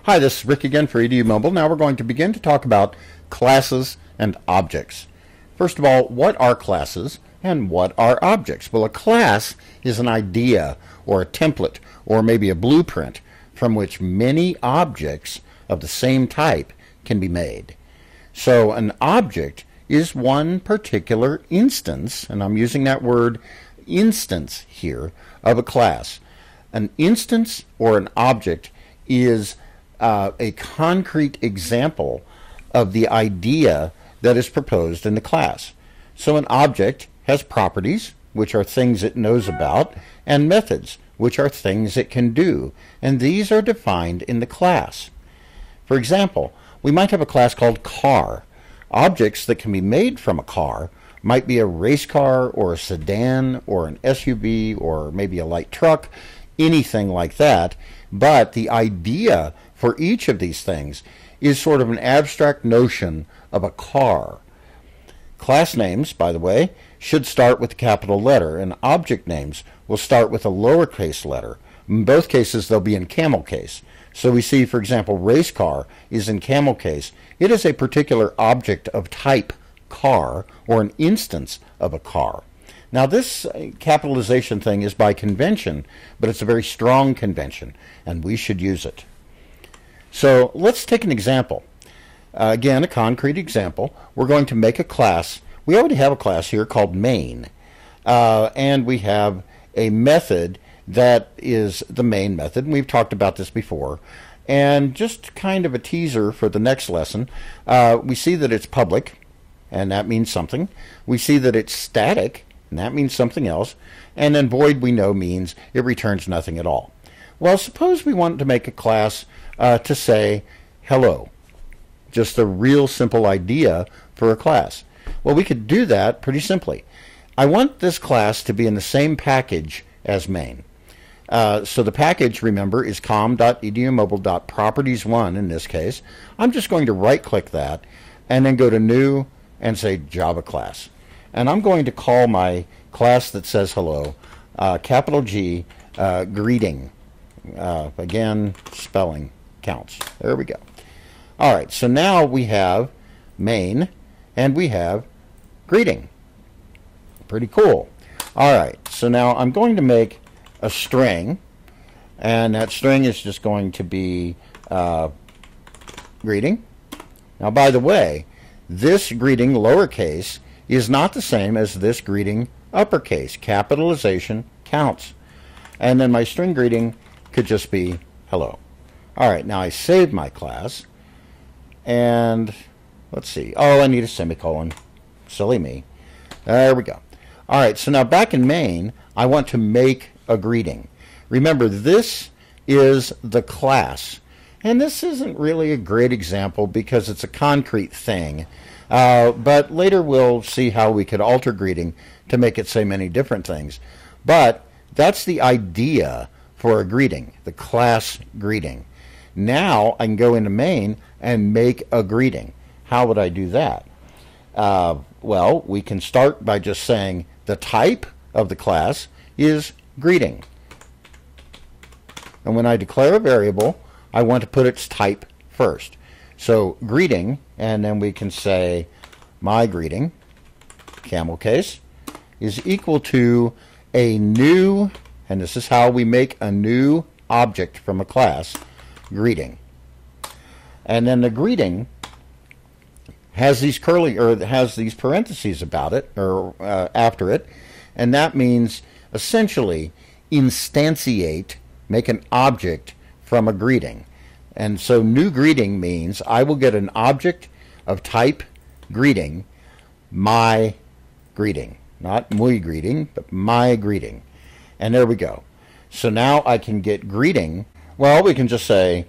Hi, this is Rick again for EDU Mobile. Now we're going to begin to talk about classes and objects. First of all, what are classes and what are objects? Well, a class is an idea or a template or maybe a blueprint from which many objects of the same type can be made. So an object is one particular instance, and I'm using that word instance here, of a class. An instance or an object is a concrete example of the idea that is proposed in the class. So an object has properties, which are things it knows about, and methods, which are things it can do, and these are defined in the class. For example, we might have a class called car. Objects that can be made from a car might be a race car or a sedan or an SUV or maybe a light truck, anything like that, but the idea for each of these things is sort of an abstract notion of a car. Class names, by the way, should start with a capital letter, and object names will start with a lowercase letter. In both cases, they'll be in camel case. So we see, for example, race car is in camel case. It is a particular object of type car or an instance of a car. Now this capitalization thing is by convention, but it's a very strong convention, and we should use it. So let's take an example. Again, a concrete example. We're going to make a class. We already have a class here called main, and we have a method that is the main method, and we've talked about this before. And just kind of a teaser for the next lesson, we see that it's public, and that means something. We see that it's static, and that means something else. And then void, we know, means it returns nothing at all. Well, suppose we want to make a class to say hello. Just a real simple idea for a class. Well, we could do that pretty simply. I want this class to be in the same package as main. So the package, remember, is com.edumobile.properties1 in this case. I'm just going to right-click that and then go to New and say Java class. And I'm going to call my class that says hello, capital G, greeting. Again, spelling counts. There we go. All right, so now we have main and we have greeting. Pretty cool. All right, so now I'm going to make a string, and that string is just going to be greeting. Now, by the way, this greeting lowercase is not the same as this greeting uppercase. Capitalization counts. And then my string greeting could just be hello. All right, now I save my class, and let's see. Oh, I need a semicolon. Silly me. There we go. All right, so now back in main, I want to make a greeting. Remember, this is the class. And this isn't really a great example because it's a concrete thing. But later we'll see how we could alter greeting to make it say many different things. But that's the idea for a greeting, the class greeting. Now I can go into main and make a greeting. How would I do that? Well, we can start by just saying the type of the class is greeting. And when I declare a variable, I want to put its type first. So greeting, and then we can say my greeting, camel case, is equal to a new, and this is how we make a new object from a class, greeting. And then the greeting has these has these parentheses about it, or after it, and that means essentially instantiate, make an object from a greeting. And so new greeting means I will get an object of type greeting, my greeting. Not muy greeting, but my greeting. And there we go. So now I can get greeting. Well, we can just say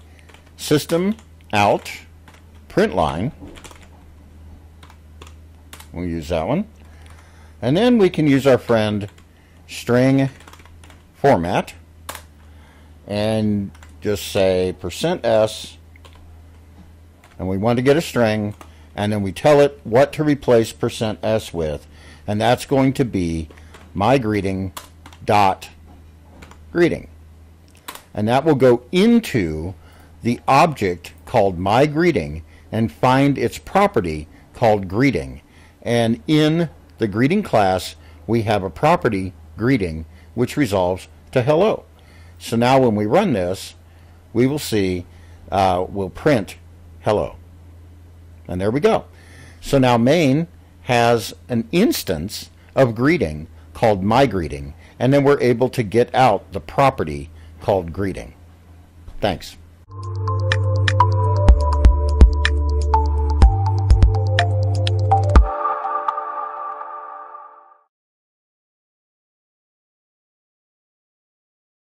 system out print line. We'll use that one. And then we can use our friend string format and just say %s, and we want to get a string, and then we tell it what to replace %s with, and that's going to be my greeting dot greeting. And that will go into the object called myGreeting and find its property called greeting. And in the greeting class, we have a property greeting which resolves to hello. So now when we run this, we will see we'll print hello. And there we go. So now main has an instance of greeting called myGreeting, and then we're able to get out the property called greeting. Thanks.